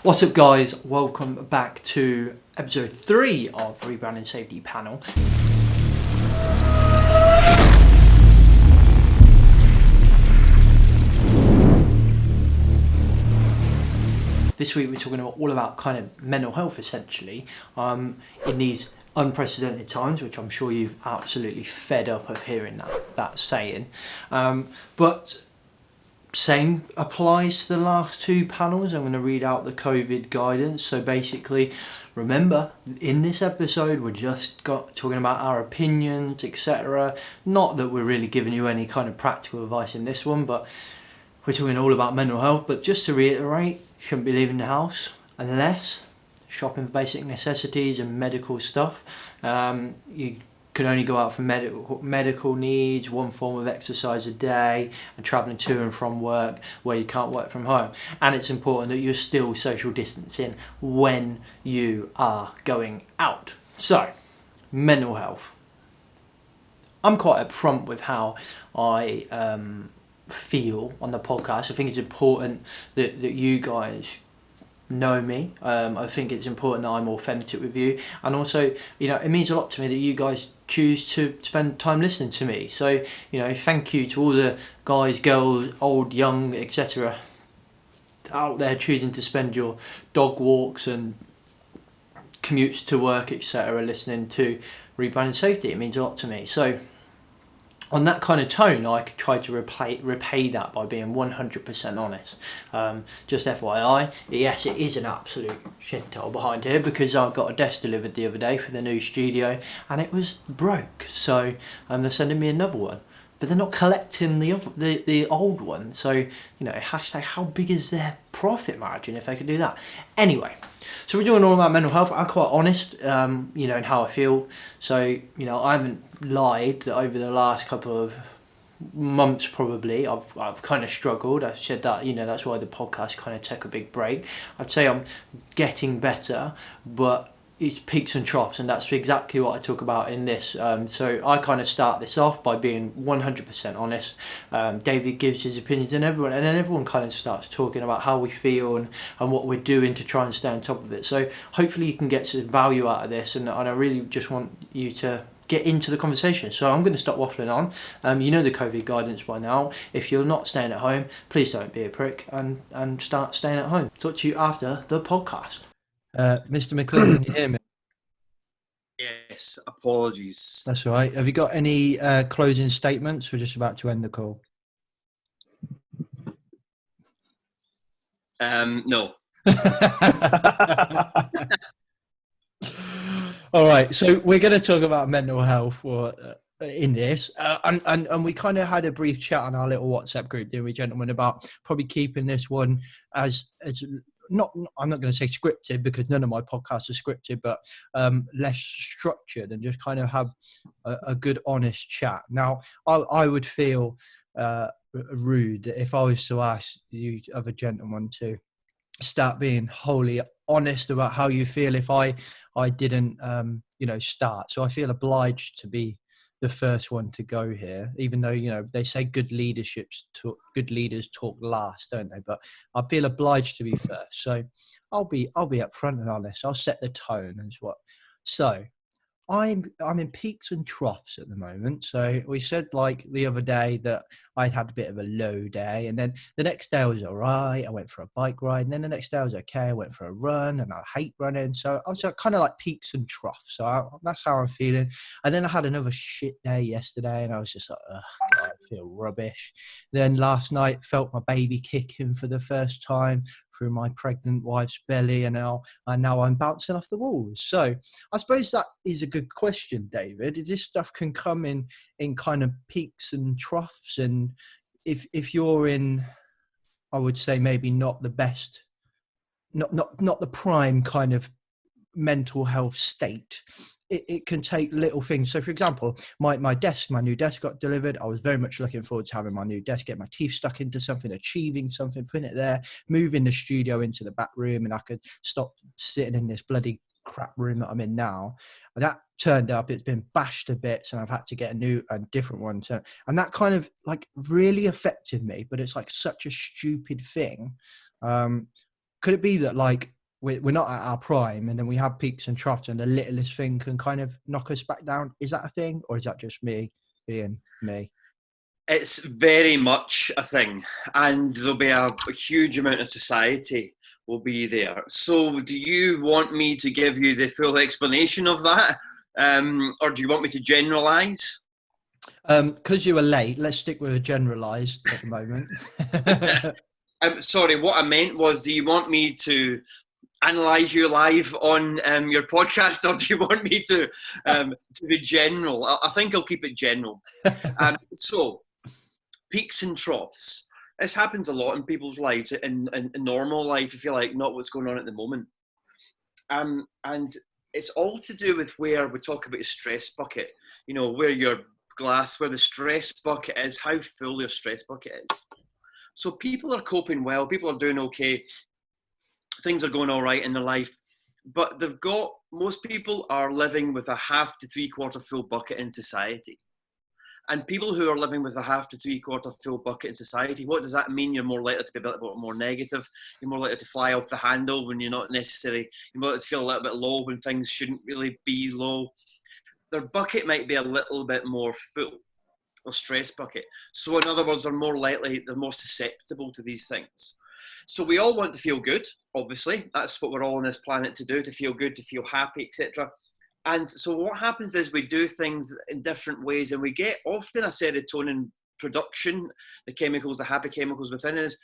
What's up, guys? Welcome back to episode 3 of Rebranding Safety Panel. This week we're talking all about kind of mental health, essentially, in these unprecedented times, which I'm sure you've absolutely fed up of hearing that saying. But same applies to the last two panels. I'm going to read out the COVID guidance. So basically, remember, in this episode, we're just talking about our opinions, etc. Not that we're really giving you any kind of practical advice in this one, but we're talking all about mental health. But just to reiterate, you shouldn't be leaving the house unless shopping for basic necessities and medical stuff. You can only go out for medical needs, one form of exercise a day, and travelling to and from work where you can't work from home. And it's important that you're still social distancing when you are going out. So, mental health. I'm quite upfront with how I feel on the podcast. I think it's important that you guys know me. I think it's important that I'm authentic with you, and also, it means a lot to me that you guys choose to spend time listening to me. So, thank you to all the guys, girls, old, young, etc. out there choosing to spend your dog walks and commutes to work, etc. listening to Rebranding Safety. It means a lot to me. So, on that kind of tone, I could try to repay that by being 100% honest. Just FYI, yes, it is an absolute shithole behind here because I got a desk delivered the other day for the new studio and it was broke. So they're sending me another one, but they're not collecting the old one. So, hashtag how big is their profit margin if they could do that? Anyway, so we're doing all about mental health. I'm quite honest, in how I feel. So, I haven't lied that over the last couple of months probably I've kind of struggled. I've said that, that's why the podcast kind of took a big break. I'd say I'm getting better, but it's peaks and troughs, and that's exactly what I talk about in this. So I kind of start this off by being 100% honest. David gives his opinions, and then everyone kind of starts talking about how we feel and what we're doing to try and stay on top of it. So hopefully you can get some value out of this, and I really just want you to get into the conversation. So I'm going to stop waffling on. You know the COVID guidance by now. If you're not staying at home, please don't be a prick and start staying at home. Talk to you after the podcast. Mr. McLean, can you hear me? Yes, apologies. That's all right. Have you got any closing statements? We're just about to end the call. No. All right. So we're going to talk about mental health in this, and we kind of had a brief chat on our little WhatsApp group, didn't we, gentlemen, about probably keeping this one as not, I'm not going to say scripted because none of my podcasts are scripted, but less structured and just kind of have a good, honest chat. Now, I would feel rude if I was to ask you other gentlemen to start being wholly honest about how you feel if I didn't, start. So I feel obliged to be the first one to go here, even though, they say good leaders talk last, don't they? But I feel obliged to be first. So I'll be upfront and honest. I'll set the tone as well. So I'm in peaks and troughs at the moment. So we said like the other day that I had a bit of a low day, and then the next day I was all right. I went for a bike ride, and then the next day I was okay. I went for a run, and I hate running. So I was kind of like peaks and troughs. So that's how I'm feeling. And then I had another shit day yesterday, and I was just like, oh God, I feel rubbish. Then last night felt my baby kicking for the first time through my pregnant wife's belly, and now I'm bouncing off the walls. So I suppose that is a good question, David. This stuff can come in kind of peaks and troughs, and if you're in, I would say maybe not the best, not the prime kind of mental health state, it can take little things. So for example, my new desk got delivered. I was very much looking forward to having my new desk, get my teeth stuck into something, achieving something, putting it there, moving the studio into the back room, and I could stop sitting in this bloody crap room that I'm in now. That turned up, it's been bashed to bits, and I've had to get a different one. So, and that kind of like really affected me, but it's like such a stupid thing. could it be that like we're not at our prime, and then we have peaks and troughs, and the littlest thing can kind of knock us back down? Is that a thing, or is that just me being me? It's very much a thing, and there'll be a huge amount of society will be there. So do you want me to give you the full explanation of that, or do you want me to generalize? Because you were late, let's stick with a generalized at the moment. Sorry, what I meant was, do you want me to analyze you live on your podcast, or do you want me to be general? I think I'll keep it general. So peaks and troughs. This happens a lot in people's lives, in normal life, if you like, not what's going on at the moment. And it's all to do with where we talk about a stress bucket, you know, where your glass, where the stress bucket is, how full your stress bucket is. So people are coping well, people are doing okay, things are going all right in their life, but most people are living with a half to three-quarter full bucket in society. And people who are living with a half to three-quarter full bucket in society, what does that mean? You're more likely to be a bit more negative. You're more likely to fly off the handle when you're not necessarily. You're more likely to feel a little bit low when things shouldn't really be low. Their bucket might be a little bit more full, or stress bucket. So in other words, they're more susceptible to these things. So we all want to feel good, obviously. That's what we're all on this planet to do, to feel good, to feel happy, etc. And so what happens is we do things in different ways, and we get often a serotonin production, the chemicals, the happy chemicals within us.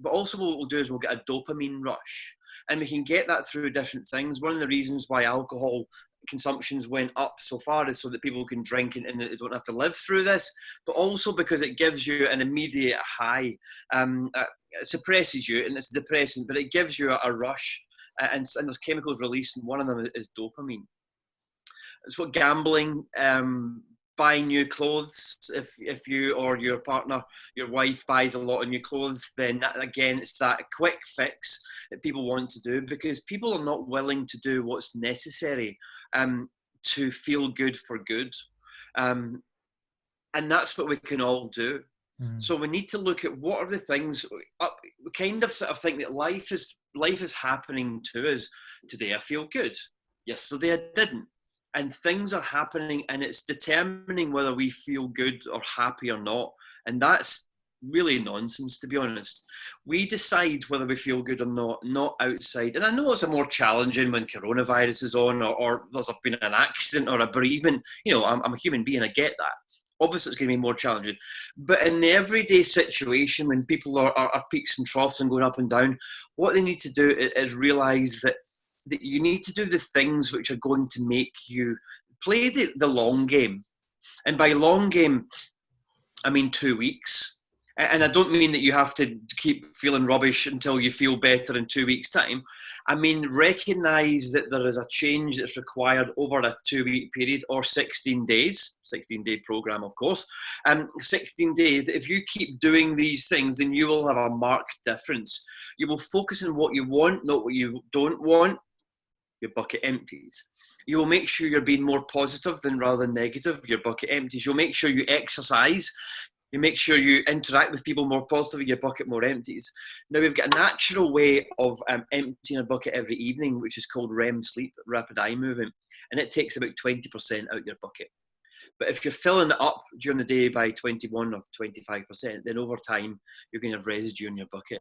But also what we'll do is we'll get a dopamine rush. And we can get that through different things. One of the reasons why alcohol consumptions went up so far is so that people can drink and they don't have to live through this, but also because it gives you an immediate high. It suppresses you, and it's depressing, but it gives you a rush, and there's chemicals released, and one of them is dopamine. It's what gambling, buying new clothes. If you or your partner, your wife buys a lot of new clothes, then that, again, it's that quick fix that people want to do, because people are not willing to do what's necessary to feel good for good. And that's what we can all do. So we need to look at what are the things. We kind of sort of think that life is happening to us. Today I feel good. Yesterday I didn't. And things are happening, and it's determining whether we feel good or happy or not. And that's really nonsense, to be honest. We decide whether we feel good or not outside. And I know it's a more challenging when coronavirus is on, or there's been an accident or a bereavement. You know, I'm a human being, I get that. Obviously, it's going to be more challenging. But in the everyday situation, when people are peaks and troughs and going up and down, what they need to do is realise that you need to do the things which are going to make you play the long game. And by long game, I mean 2 weeks. And I don't mean that you have to keep feeling rubbish until you feel better in 2 weeks' time. I mean, recognise that there is a change that's required over a 2-week period, or 16 days, 16-day program, of course. 16 days, if you keep doing these things, then you will have a marked difference. You will focus on what you want, not what you don't want. Your bucket empties. You will make sure you're being more positive rather than negative. Your bucket empties. You'll make sure you exercise. You make sure you interact with people more positively. Your bucket more empties. Now we've got a natural way of emptying a bucket every evening, which is called REM sleep, rapid eye movement, and it takes about 20% out your bucket. But if you're filling it up during the day by 21 or 25%, then over time you're going to have residue in your bucket.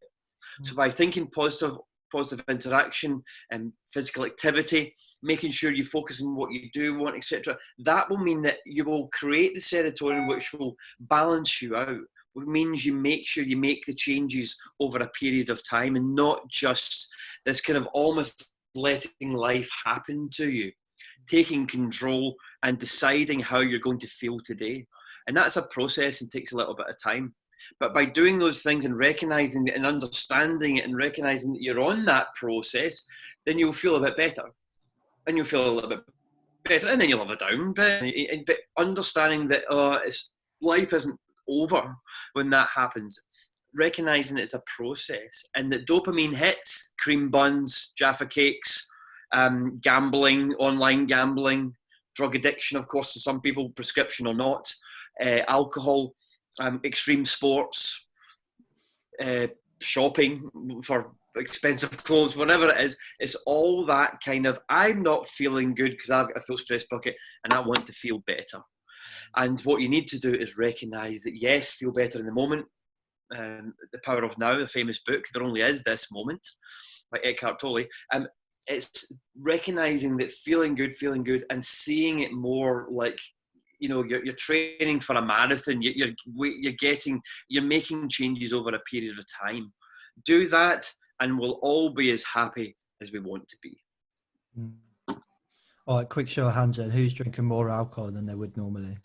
So by thinking positive interaction and physical activity, making sure you focus on what you do want, etc., that will mean that you will create the serotonin which will balance you out. It means you make sure you make the changes over a period of time, and not just this kind of almost letting life happen to you, taking control and deciding how you're going to feel today. And that's a process and takes a little bit of time. But by doing those things and recognizing it and understanding it and recognizing that you're on that process, then you'll feel a bit better. And you'll feel a little bit better. And then you'll have a down bit. But understanding that life isn't over when that happens. Recognizing it's a process. And that dopamine hits, cream buns, Jaffa cakes, gambling, online gambling, drug addiction, of course, to some people, prescription or not, alcohol, extreme sports, shopping for expensive clothes, whatever it is. It's all that kind of, I'm not feeling good because I've got a full stress bucket and I want to feel better. And what you need to do is recognize that, yes, feel better in the moment. The Power of Now, the famous book, there only is this moment, by Eckhart Tolle. It's recognizing that feeling good and seeing it more like, you're training for a marathon. You're making changes over a period of time. Do that, and we'll all be as happy as we want to be. All right, quick show of hands then. Who's drinking more alcohol than they would normally?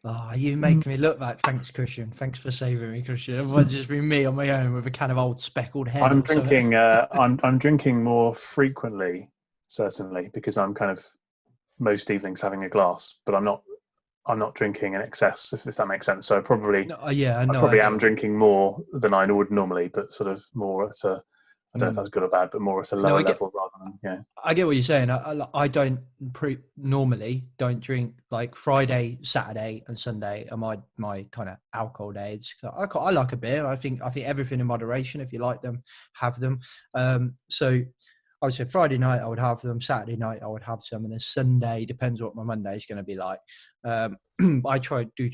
Oh, you make me look bad. Thanks, Christian. Thanks for saving me, Christian. Otherwise, it's just be me on my own with a can of old speckled hen. I'm drinking. I'm drinking more frequently, certainly, because I'm kind of most evenings having a glass, but I'm not drinking in excess, if that makes sense. So I probably am drinking more than I would normally, but sort of more at a, I don't know if that's good or bad, but more at a lower level rather than, I get what you're saying. I don't normally don't drink, like Friday, Saturday and Sunday are my kind of alcohol days. I like a beer. I think everything in moderation. If you like them, have them. So I would say Friday night I would have them, Saturday night I would have some, and then Sunday, depends what my Monday is going to be like. I try to do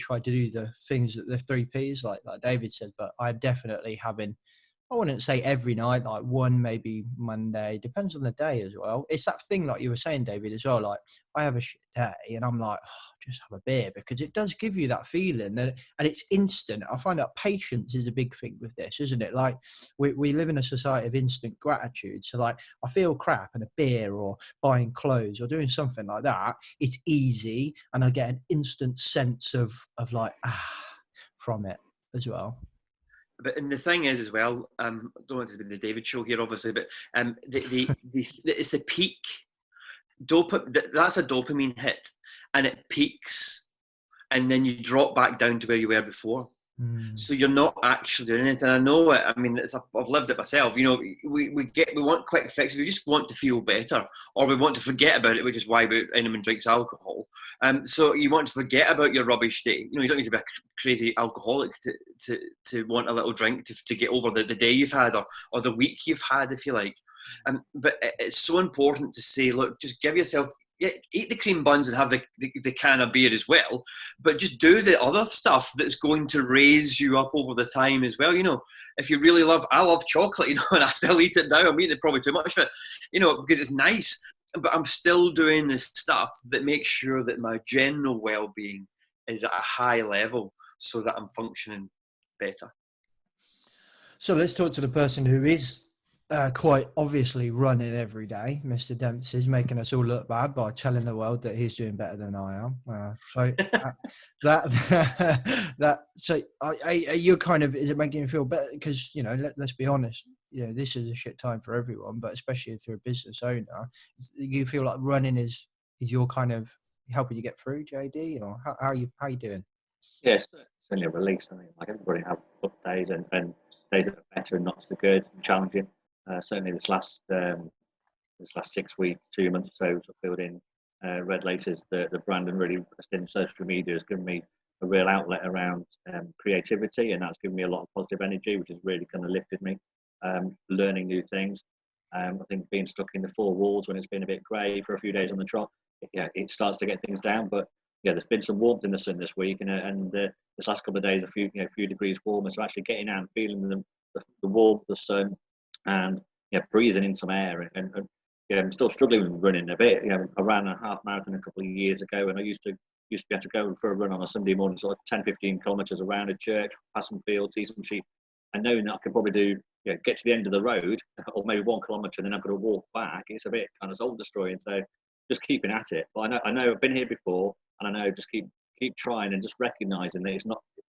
the things that the 3Ps, like David said, but I'm definitely having, I wouldn't say every night, like one, maybe Monday, depends on the day as well. It's that thing like you were saying, David, as well. Like I have a shit day and I'm like, just have a beer, because it does give you that feeling and it's instant. I find that patience is a big thing with this, isn't it? Like we live in a society of instant gratitude. So like I feel crap and a beer or buying clothes or doing something like that, it's easy and I get an instant sense of like, from it as well. But and the thing is as well, I don't want it to be the David show here, obviously, but it's the peak. That's a dopamine hit, and it peaks, and then you drop back down to where you were before. So you're not actually doing it, and I know it. I mean, I've lived it myself. We want quick fixes. We just want to feel better, or we want to forget about it, which is why anyone drinks alcohol. So you want to forget about your rubbish day. You don't need to be a crazy alcoholic to want a little drink to get over the day you've had or the week you've had, if you like. But it's so important to say, look, just give yourself. Yeah, eat the cream buns and have the can of beer as well, but just do the other stuff that's going to raise you up over the time as well. If you really I love chocolate, and I still eat it now. I'm eating probably too much of it, because it's nice, but I'm still doing this stuff that makes sure that my general well-being is at a high level so that I'm functioning better. So let's talk to the person who is quite obviously running every day. Mr. Dempsey's making us all look bad by telling the world that he's doing better than I am. So are you kind of, is it making you feel better? Because, let's be honest, this is a shit time for everyone, but especially if you're a business owner, you feel like running is your kind of helping you get through, JD, or how are you doing? Yes, certainly a release. I mean, like everybody have up days and days that are better and not so good and challenging. Certainly this last 6 weeks, 2 months or so, I've filled in Red Laces, the brand, and really in social media has given me a real outlet around creativity, and that's given me a lot of positive energy, which has really kind of lifted me. Learning new things. I think being stuck in the four walls when it's been a bit grey for a few days on the trot, it starts to get things down. But there's been some warmth in the sun this week, and this last couple of days a few degrees warmer. So actually getting out and feeling the warmth, the sun, and breathing in some air. And I'm still struggling with running a bit. I ran a half marathon a couple of years ago, and I used to be able to go for a run on a Sunday morning, sort of 10-15 kilometres around a church, pass some fields, see some sheep, and knowing that I could probably do get to the end of the road, or maybe 1 kilometre, and then I've got to walk back. It's a bit kind of soul destroying. So just keeping at it. But I know I've been here before, and I know just keep trying and just recognising that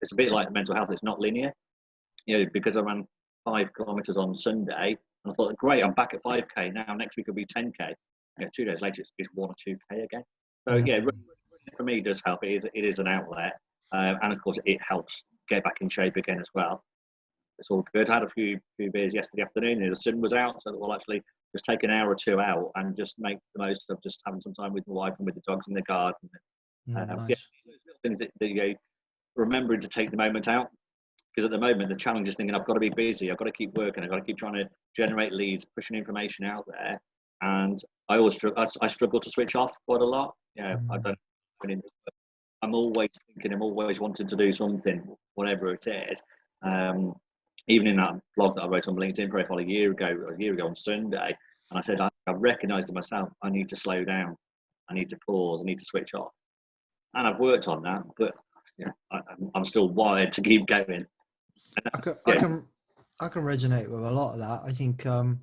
it's a bit like mental health. It's not linear. Because I ran 5 kilometres on Sunday, and I thought, great, I'm back at 5k now. Next week will be 10k. 2 days later, it's 1 or 2k again. So running for me does help. It is an outlet, and of course it helps get back in shape again as well. It's all good. I had a few beers yesterday afternoon. The sun was out, so we'll actually just take an hour or two out and just make the most of just having some time with my wife and with the dogs in the garden. Nice. Things that remembering to take the moment out. Because at the moment, the challenge is thinking I've got to be busy, I've got to keep working, I've got to keep trying to generate leads, pushing information out there, and I struggle to switch off quite a lot. I don't. I'm always thinking, I'm always wanting to do something, whatever it is. Even in that blog that I wrote on LinkedIn profile a year ago on Sunday, and I said I recognised in myself I need to slow down, I need to pause, I need to switch off, and I've worked on that, but I'm still wired to keep going. I can resonate with a lot of that. I think I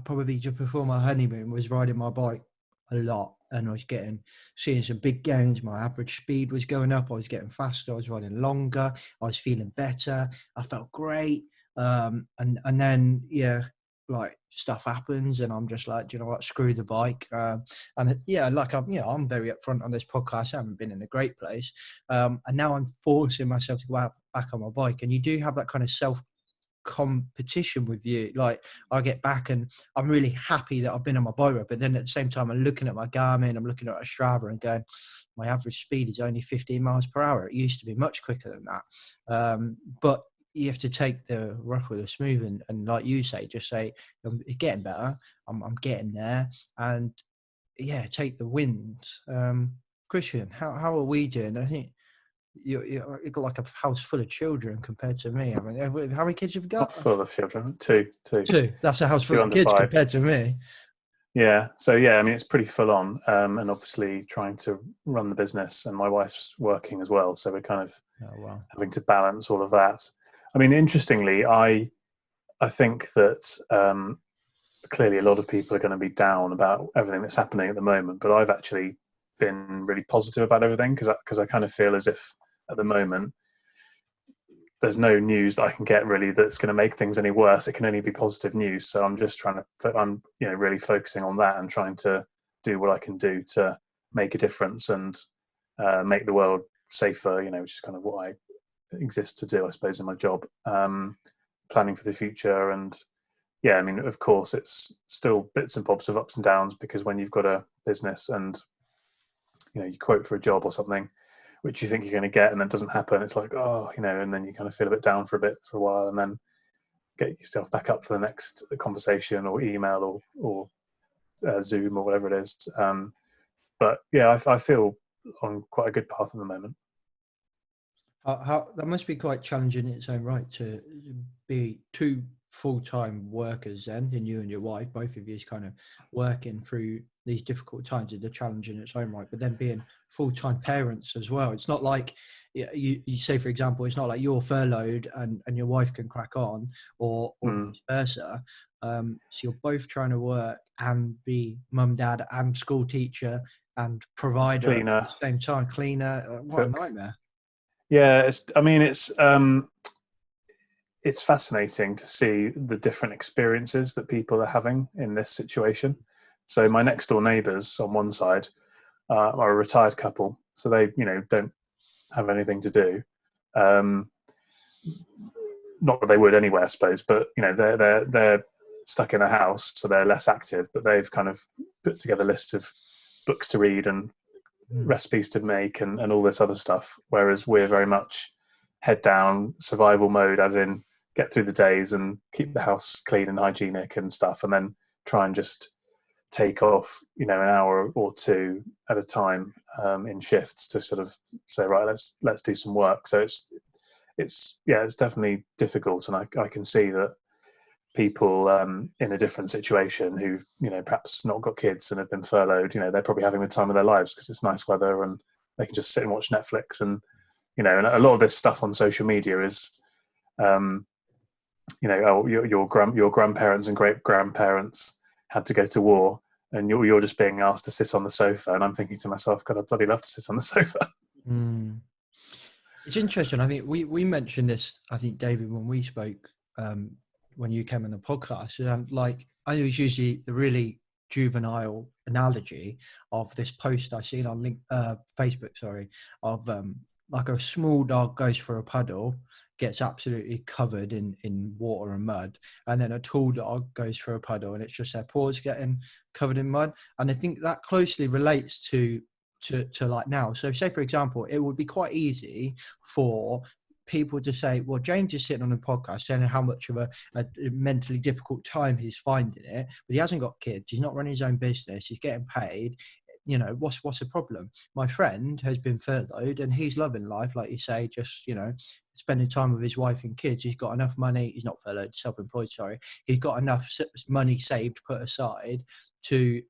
probably just before my honeymoon was riding my bike a lot, and I was seeing some big gains. My average speed was going up. I was getting faster. I was riding longer. I was feeling better. I felt great. And then like stuff happens, and I'm just like, do you know what? Screw the bike. And I'm very upfront on this podcast. I haven't been in a great place, and now I'm forcing myself to go out back on my bike. And you do have that kind of self competition with you. Like I get back and I'm really happy that I've been on my bike ride, but then at the same time I'm looking at my Garmin, I'm looking at my Strava and going, my average speed is only 15 miles per hour. It used to be much quicker than that. But you have to take the rough with the smooth, and like you say, just say it's getting better, I'm getting there, and take the wins. Christian, how are we doing? I think you've got like a house full of children compared to me. I mean, how many kids have you got? Not full of children. Two. That's a house full of kids 5. compared to me. Yeah. So I mean, it's pretty full on, and obviously trying to run the business, and my wife's working as well, so we're kind of having to balance all of that. I mean, interestingly, I think that clearly a lot of people are going to be down about everything that's happening at the moment, but I've actually been really positive about everything because I kind of feel as if at the moment there's no news that I can get really that's going to make things any worse. It can only be positive news. So I'm just I'm really focusing on that and trying to do what I can do to make a difference and make the world safer, which is kind of what I exist to do, I suppose, in my job. Planning for the future, and I mean, of course, it's still bits and bobs of ups and downs, because when you've got a business and you quote for a job or something which you think you're going to get and then doesn't happen, it's like, and then you kind of feel a bit down for a while, and then get yourself back up for the next conversation or email or Zoom or whatever it is. But I feel on quite a good path at the moment. How that must be quite challenging in its own right to be two full-time workers then, and you and your wife, both of you, is kind of working through these difficult times. Is the challenge in its own right, but then being full-time parents as well. It's not like you say, for example, it's not like you're furloughed and your wife can crack on, or vice versa. So you're both trying to work and be mum, dad, and school teacher and provider cleaner. at the same time. Cleaner, what a nightmare. Yeah, it's fascinating to see the different experiences that people are having in this situation. So my next door neighbours on one side are a retired couple, so they don't have anything to do. Not that they would anyway, I suppose, but they're stuck in a house, so they're less active. But they've kind of put together lists of books to read and recipes to make and all this other stuff, whereas we're very much head down survival mode, as in get through the days and keep the house clean and hygienic and stuff, and then try and just take off an hour or two at a time in shifts to sort of say, right, let's do some work. So it's definitely difficult, and I can see that people in a different situation who've perhaps not got kids and have been furloughed, they're probably having the time of their lives because it's nice weather and they can just sit and watch Netflix. And and a lot of this stuff on social media is your grandparents and great grandparents had to go to war, and you're just being asked to sit on the sofa. And I'm thinking to myself, God, I'd bloody love to sit on the sofa. It's interesting. I think we mentioned this, I think, David, when we spoke when you came on the podcast, like I was usually the really juvenile analogy of this post I seen on Facebook, of like a small dog goes for a puddle, gets absolutely covered in water and mud, and then a tall dog goes for a puddle and it's just their paws getting covered in mud. And I think that closely relates to like now. So say, for example, it would be quite easy for people to say, well, James is sitting on a podcast saying how much of a mentally difficult time he's finding it, but he hasn't got kids, he's not running his own business, he's getting paid. You know, what's the problem? My friend has been furloughed and he's loving life, like you say, just, you know, spending time with his wife and kids. He's got enough money. He's not furloughed, self-employed, sorry. He's got enough money saved, put aside to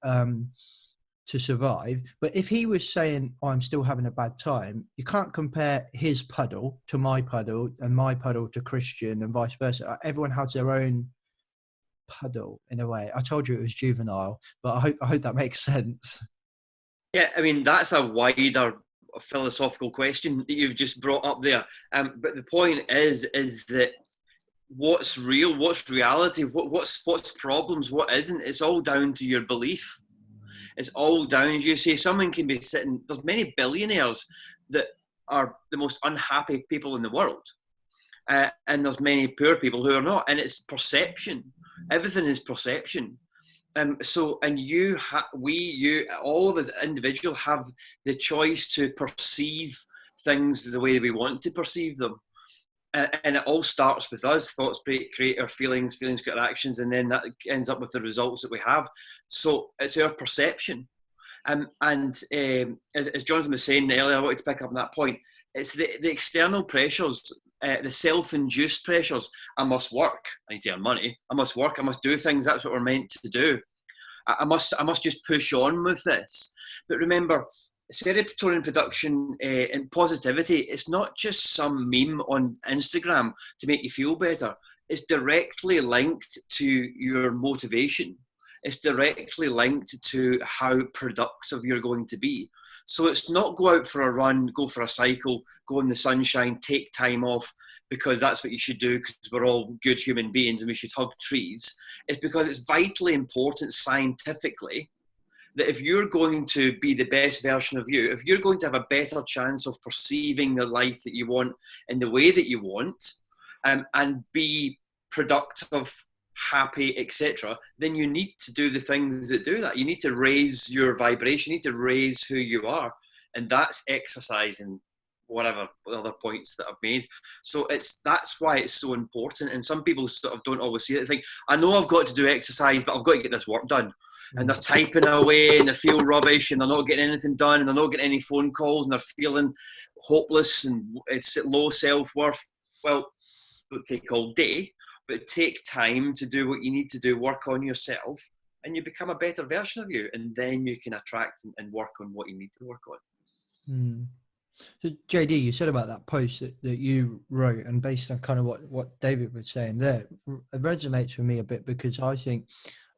survive. But if he was saying, oh, I'm still having a bad time, you can't compare his puddle to my puddle and my puddle to Christian and vice versa. Everyone has their own puddle in a way. I told you it was juvenile, but I hope that makes sense. Yeah, I mean, that's a wider philosophical question that you've just brought up there. But the point is that what's real, what's reality, what's problems, what isn't, it's all down to your belief. It's all down, as you say, someone can be sitting, there's many billionaires that are the most unhappy people in the world. And there's many poor people who are not. And it's perception. Everything is perception. So, and all of us individuals have the choice to perceive things the way we want to perceive them. And it all starts with us. Thoughts create our feelings, feelings create our actions, and then that ends up with the results that we have. So it's our perception. And as Jonathan was saying earlier, I wanted to pick up on that point. It's the external pressures, the self-induced pressures. I must work. I need to earn money. I must work. I must do things. That's what we're meant to do. I must just push on with this. But remember, serotonin production and positivity, it's not just some meme on Instagram to make you feel better. It's directly linked to your motivation. It's directly linked to how productive you're going to be. So it's not go out for a run, go for a cycle, go in the sunshine, take time off because that's what you should do because we're all good human beings and we should hug trees. It's because it's vitally important scientifically that if you're going to be the best version of you, if you're going to have a better chance of perceiving the life that you want in the way that you want, and be productive, happy, etc., then you need to do the things that do that. You need to raise your vibration, you need to raise who you are. And that's exercise and whatever other points that I've made. So that's why it's so important. And some people sort of don't always see it. They think, I know I've got to do exercise, but I've got to get this work done. And they're typing away and they feel rubbish and they're not getting anything done and they're not getting any phone calls and they're feeling hopeless and it's low self-worth. Well, it would take all day, but take time to do what you need to do, work on yourself, and you become a better version of you. And then you can attract and work on what you need to work on. So JD, you said about that post that you wrote, and based on kind of what David was saying there, it resonates with me a bit because I think,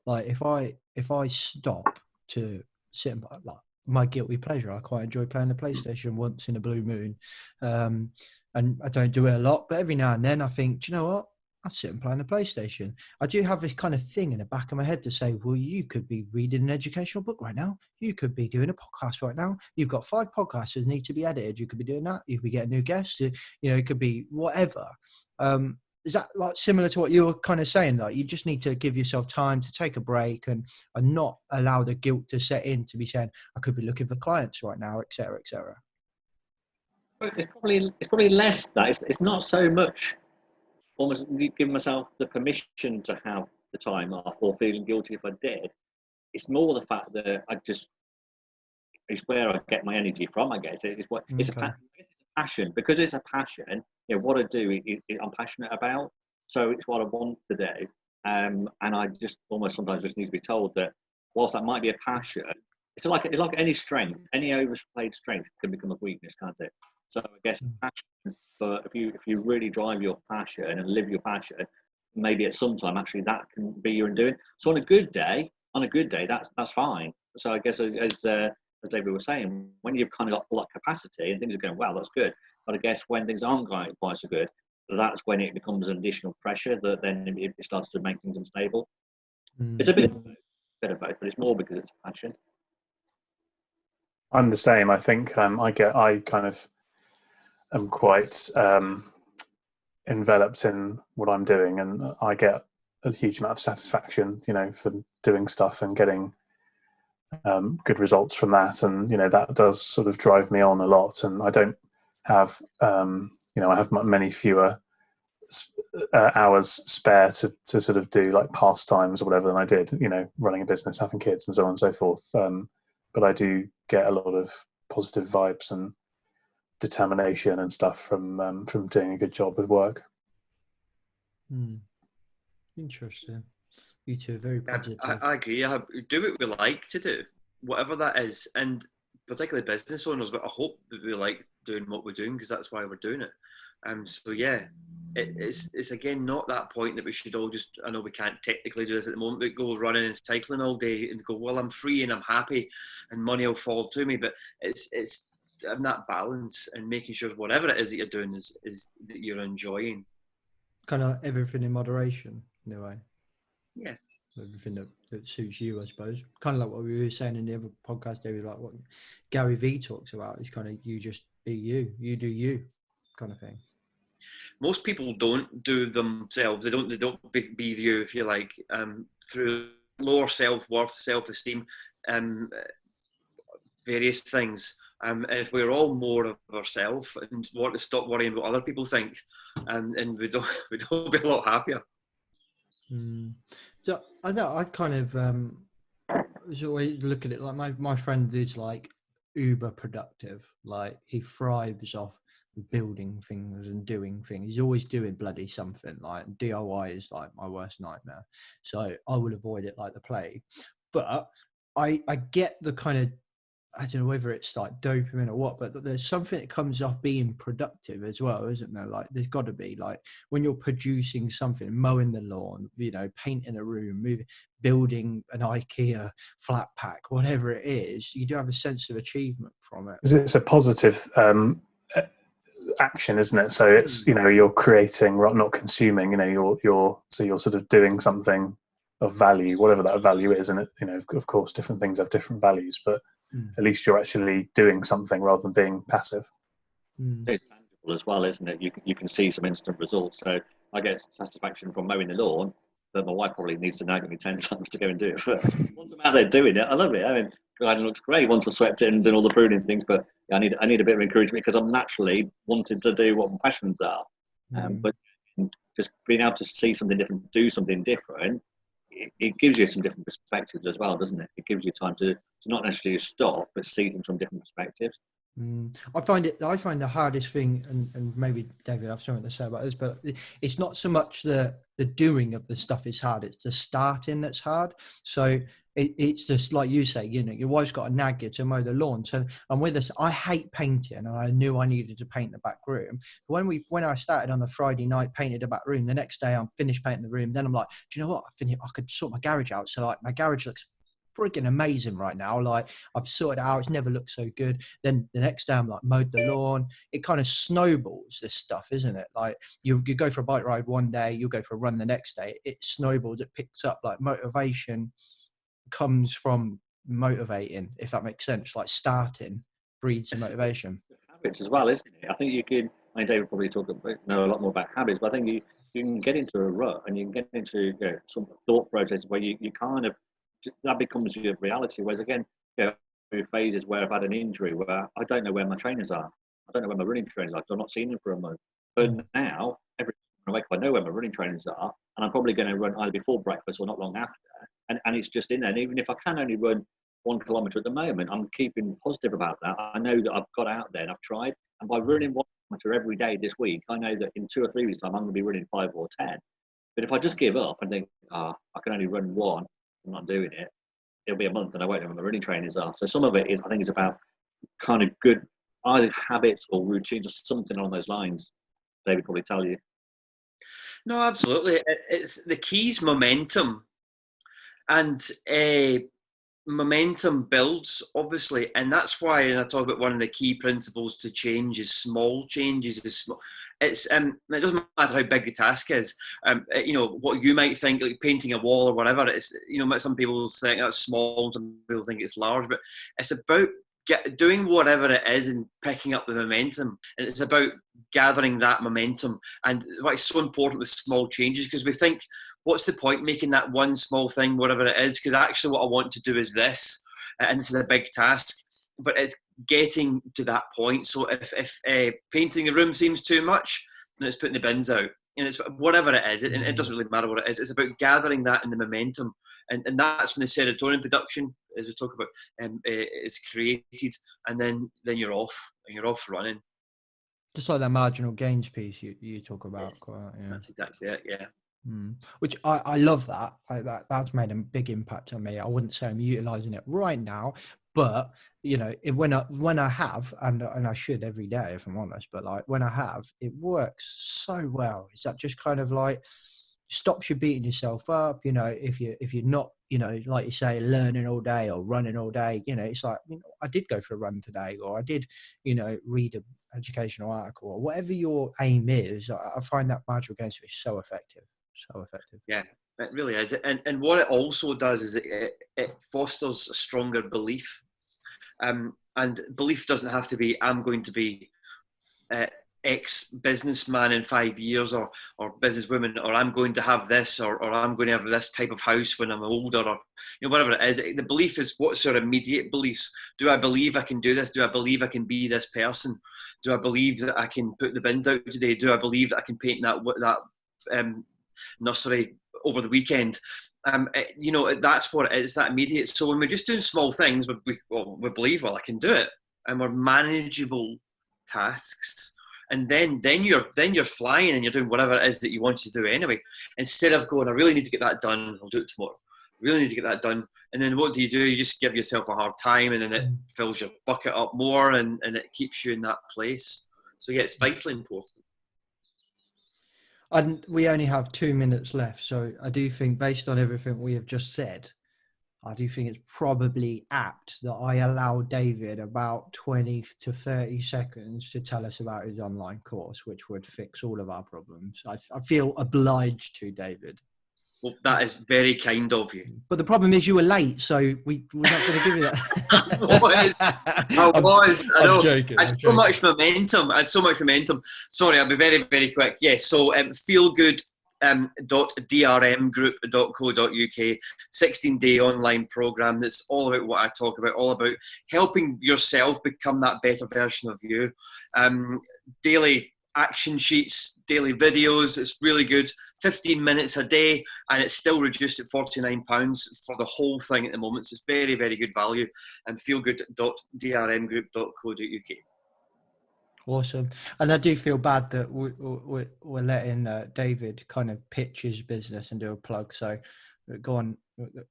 like, if I stop to sit and, like, my guilty pleasure, I quite enjoy playing the PlayStation once in a blue moon, and I don't do it a lot, but every now and then I think, do you know what? I'll sit and play on the PlayStation. I do have this kind of thing in the back of my head to say, well, you could be reading an educational book right now. You could be doing a podcast right now. You've got 5 podcasts that need to be edited. You could be doing that. You could be getting new guests. You know, it could be whatever. Is that like similar to what you were kind of saying? Like, you just need to give yourself time to take a break and not allow the guilt to set in to be saying, I could be looking for clients right now, et cetera, et cetera. It's probably less that. It's not so much almost giving myself the permission to have the time off or feeling guilty if I did. It's more the fact that it's where I get my energy from, I guess. It's a passion. Because it's a passion, you know, what I do, I'm passionate about. So it's what I want to do. And I just almost sometimes just need to be told that whilst that might be a passion, it's like any strength, any overplayed strength can become a weakness, can't it? So I guess passion, but if you really drive your passion and live your passion, maybe at some time actually that can be your undoing. So on a good day, that's fine. So I guess as David was saying, when you've kind of got full capacity and things are going well, that's good. But I guess when things aren't going quite so good, that's when it becomes an additional pressure that then it starts to make things unstable. It's a bit of both, but it's more because it's passion. I'm the same. I think I kind of am quite enveloped in what I'm doing, and I get a huge amount of satisfaction, you know, for doing stuff and getting good results from that. And, you know, that does sort of drive me on a lot. And I don't have I have many fewer hours spare to sort of do like pastimes or whatever than I did, running a business, having kids, and so on and so forth. But I do get a lot of positive vibes and determination and stuff from doing a good job with work. Interesting. You two are very positive. I agree. Do what we like to do, whatever that is, and particularly business owners. But I hope that we like doing what we're doing, because that's why we're doing it. So yeah, it's again not that point that we should all just, I know we can't technically do this at the moment, but go running and cycling all day and go, well, I'm free and I'm happy and money will fall to me. But it's having that balance and making sure whatever it is that you're doing is that you're enjoying. Kind of everything in moderation, in a way. Yeah. Everything that suits you, I suppose. Kind of like what we were saying in the other podcast, David, like what Gary Vee talks about is kind of you just be you do you kind of thing. Most people don't do themselves. They don't be you, if you like, through lower self-worth, self-esteem, various things. And if we're all more of ourselves and want to stop worrying what other people think, and we don't be a lot happier. So I know I kind of always look at it like my friend is like uber productive. Like he thrives off building things and doing things. He's always doing bloody something. Like DIY is like my worst nightmare. So I will avoid it like the plague. But I get the kind of, I don't know whether it's like dopamine or what, but there's something that comes off being productive as well, isn't there? Like there's got to be, like when you're producing something, mowing the lawn, painting a room, building an IKEA flat pack, whatever it is, you do have a sense of achievement from it. It's a positive action, isn't it? So it's you're creating, not consuming. You're sort of doing something of value, whatever that value is, and of course different things have different values, but at least you're actually doing something rather than being passive. It's tangible as well, isn't it? You can see some instant results. So I get satisfaction from mowing the lawn, but my wife probably needs to nag me 10 times to go and do it first. Once I'm out there doing it, I love it. I mean, it looks great once I've swept it and done all the pruning things, but I need a bit of encouragement because I'm naturally wanting to do what my passions are. But just being able to see something different, do something different, it gives you some different perspectives as well, doesn't it? It gives you time to not necessarily stop, but see things from different perspectives. I find the hardest thing, and maybe David, I have something to say about this, but it's not so much the doing of the stuff is hard, it's the starting that's hard. So it's just like you say, your wife's got a nag you to mow the lawn. So I'm with us. I hate painting, and I knew I needed to paint the back room. When I started on the Friday night, painted the back room. The next day, I'm finished painting the room. Then I'm like, do you know what? I could sort my garage out. So like my garage looks freaking amazing right now. Like I've sorted it out. It's never looked so good. Then the next day I'm like mowed the lawn. It kind of snowballs, this stuff, isn't it? Like you go for a bike ride one day, you'll go for a run the next day. It snowballs. It picks up. Like motivation comes from motivating, if that makes sense. Like starting breeds motivation. Habits as well, isn't it? I think you can. I mean, David probably know a lot more about habits, but I think you can get into a rut and you can get into some thought process where you kind of, that becomes your reality. Whereas again, through phases where I've had an injury where I don't know where my trainers are. I don't know where my running trainers are. I've not seen them for a month. But now, every time I wake up, I know where my running trainers are, and I'm probably going to run either before breakfast or not long after. And it's just in there. And even if I can only run 1 kilometre at the moment, I'm keeping positive about that. I know that I've got out there and I've tried. And by running 1 kilometre every day this week, I know that in 2 or 3 weeks' time, I'm going to be running 5 or 10. But if I just give up and think, I can only run 1, I'm not doing it, it'll be a month and I won't know where my running trainers are. So some of it is, I think, is about kind of good either habits or routines or something along those lines. David probably tell you. No, absolutely. It's the key's momentum, and momentum builds, obviously, and that's why I talk about one of the key principles to change is small changes. It's it doesn't matter how big the task is. What you might think, like painting a wall or whatever. It's some people think that's small, some people think it's large, but it's about doing whatever it is and picking up the momentum. And it's about gathering that momentum. And why it's so important with small changes, because we think, what's the point making that one small thing, whatever it is? Because actually what I want to do is this, and this is a big task. But it's getting to that point. So if painting the room seems too much, then it's putting the bins out. And it's whatever it is, and it doesn't really matter what it is. It's about gathering that in the momentum, and that's when the serotonin production, as we talk about, is created, and then you're off running. Just like that marginal gains piece you talk about. Yes, Quite, yeah. that's exactly it. Yeah. Which I love that. That's made a big impact on me. I wouldn't say I'm utilizing it right now, but when I have, and I should every day if I'm honest, but like when I have, it works so well. It's that just kind of like stops you beating yourself up. If you're not, like you say, learning all day or running all day, it's like, I did go for a run today, or I did, read an educational article, or whatever your aim is. I find that marginal gains is so effective. So effective. Yeah, it really is. And what it also does is it fosters a stronger belief. And belief doesn't have to be, I'm going to be ex-businessman in 5 years, or businesswoman, or I'm going to have this, or I'm going to have this type of house when I'm older, or whatever it is. The belief is, what's your immediate beliefs? Do I believe I can do this? Do I believe I can be this person? Do I believe that I can put the bins out today? Do I believe that I can paint that nursery over the weekend? That's what it is, that immediate. So when we're just doing small things, we believe, I can do it, and we're manageable tasks, and then you're flying, and you're doing whatever it is that you want to do anyway, instead of going, I really need to get that done, I'll do it tomorrow. Really need to get that done, and then what do? You just give yourself a hard time, and then it fills your bucket up more, and it keeps you in that place. So yeah, it's vitally important. And we only have 2 minutes left, so I do think, based on everything we have just said, I do think it's probably apt that I allow David about 20 to 30 seconds to tell us about his online course, which would fix all of our problems. I feel obliged to, David. Well, that is very kind of you. But the problem is you were late, so we're not going to give you that. I know. Joking, I had so much momentum. Sorry, I'll be very, very quick. Yes, so feelgood.drmgroup.co.uk, 16-day online program that's all about what I talk about, all about helping yourself become that better version of you. Daily action sheets, daily videos. It's really good. 15 minutes a day, and it's still reduced at £49 for the whole thing at the moment. So it's very, very good value. And feelgood.drmgroup.co.uk. Awesome. And I do feel bad that we're letting David kind of pitch his business and do a plug. So go on,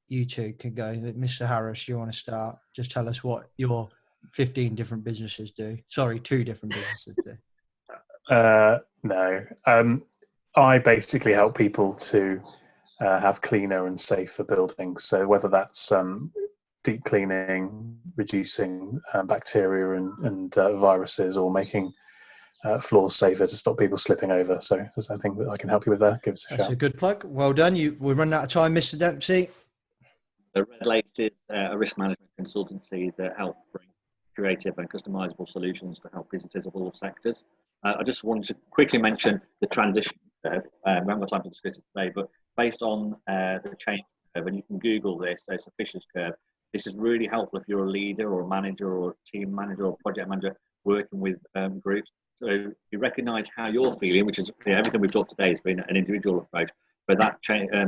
you two can go. Mr. Harris, you want to start? Just tell us what your 15 different businesses do. Sorry, 2 different businesses do. No. I basically help people to have cleaner and safer buildings. So whether that's deep cleaning, reducing bacteria and viruses, or making floors safer to stop people slipping over. So if there's anything that I can help you with there, give us a shout. That's a good plug. Well done. We're running out of time, Mr. Dempsey. The Red Lakes is a risk management consultancy that help bring creative and customizable solutions to help businesses of all sectors. I just wanted to quickly mention the transition curve. We haven't got time to discuss it today, but based on the change curve, and you can Google this, so it's a Fisher's curve. This is really helpful if you're a leader or a manager or a team manager or project manager working with groups. So you recognise how you're feeling, which is everything we've talked today has been an individual approach, but that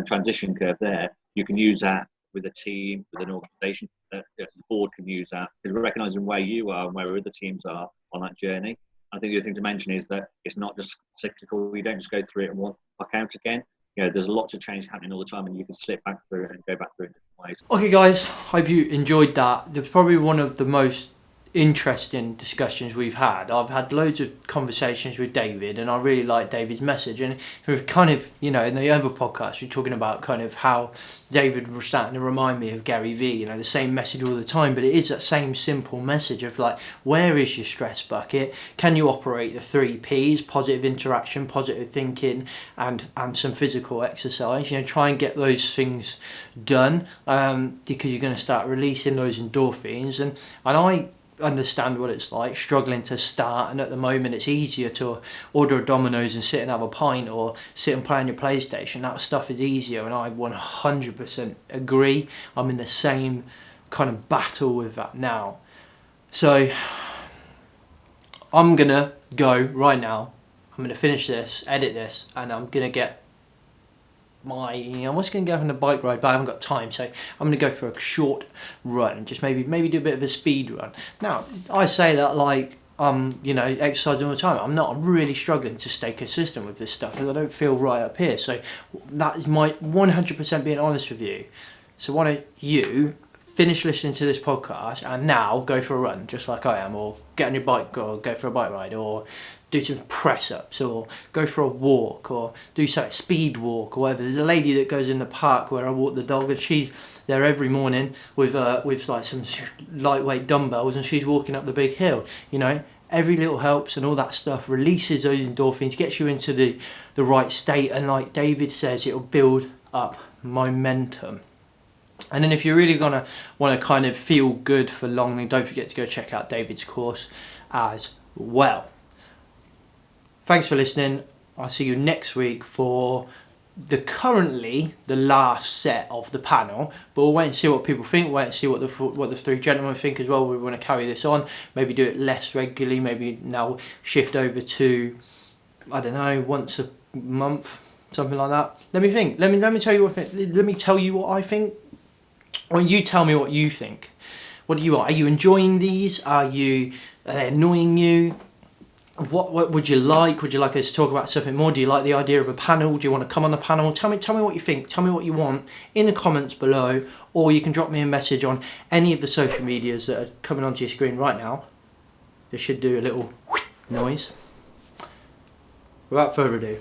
transition curve there, you can use that with a team, with an organisation. The board can use that, because recognising where you are and where other teams are on that journey. I think the other thing to mention is that it's not just cyclical. You don't just go through it and walk back out again. There's lots of change happening all the time, and you can slip back through it and go back through it in different ways. Okay, guys, hope you enjoyed that. It was probably one of the most interesting discussions we've had. I've had loads of conversations with David, and I really like David's message. And we've kind of, in the other podcast, we're talking about kind of how David was starting to remind me of Gary Vee, the same message all the time, but it is that same simple message of like, where is your stress bucket? Can you operate the 3 Ps, positive interaction, positive thinking, and some physical exercise? Try and get those things done, because you're going to start releasing those endorphins. And I understand what it's like struggling to start, and at the moment it's easier to order a Domino's and sit and have a pint, or sit and play on your PlayStation. That stuff is easier, and I 100% agree. I'm in the same kind of battle with that now. So I'm gonna go right now. I'm gonna finish this, edit this, and I'm gonna get I was going to go on a bike ride, but I haven't got time, so I'm going to go for a short run, just maybe do a bit of a speed run. Now, I say that like exercising all the time. I'm really struggling to stay consistent with this stuff because I don't feel right up here. So that is my 100% being honest with you. So why don't you finish listening to this podcast and now go for a run, just like I am, or get on your bike or go for a bike ride, or do some press-ups, or go for a walk, or do something, speed walk or whatever. There's a lady that goes in the park where I walk the dog, and she's there every morning with like some lightweight dumbbells, and she's walking up the big hill. Every little helps, and all that stuff releases those endorphins, gets you into the right state, and like David says, it'll build up momentum. And then if you're really gonna want to kind of feel good for long, then don't forget to go check out David's course as well. Thanks for listening. I'll see you next week for currently the last set of the panel, but we'll wait and see what people think. We'll wait and see what the three gentlemen think as well. We want to carry this on, maybe do it less regularly, maybe now shift over to, I don't know, once a month, something like that. Let me think. Let me tell you what I think. Or you tell me what you think. What do you want? Are you enjoying these? Are they annoying you? What would you like? Would you like us to talk about something more? Do you like the idea of a panel? Do you want to come on the panel? Tell me what you think. Tell me what you want in the comments below, or you can drop me a message on any of the social medias that are coming onto your screen right now. This should do a little noise. Without further ado,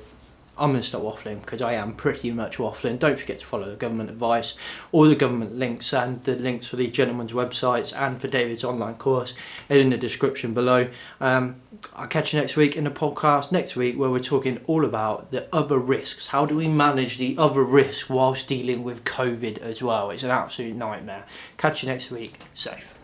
I'm going to stop waffling because I am pretty much waffling. Don't forget to follow the government advice, all the government links and the links for these gentlemen's websites and for David's online course are in the description below. I'll catch you next week in the podcast next week, where we're talking all about the other risks. How do we manage the other risks whilst dealing with COVID as well? It's an absolute nightmare. Catch you next week. Safe.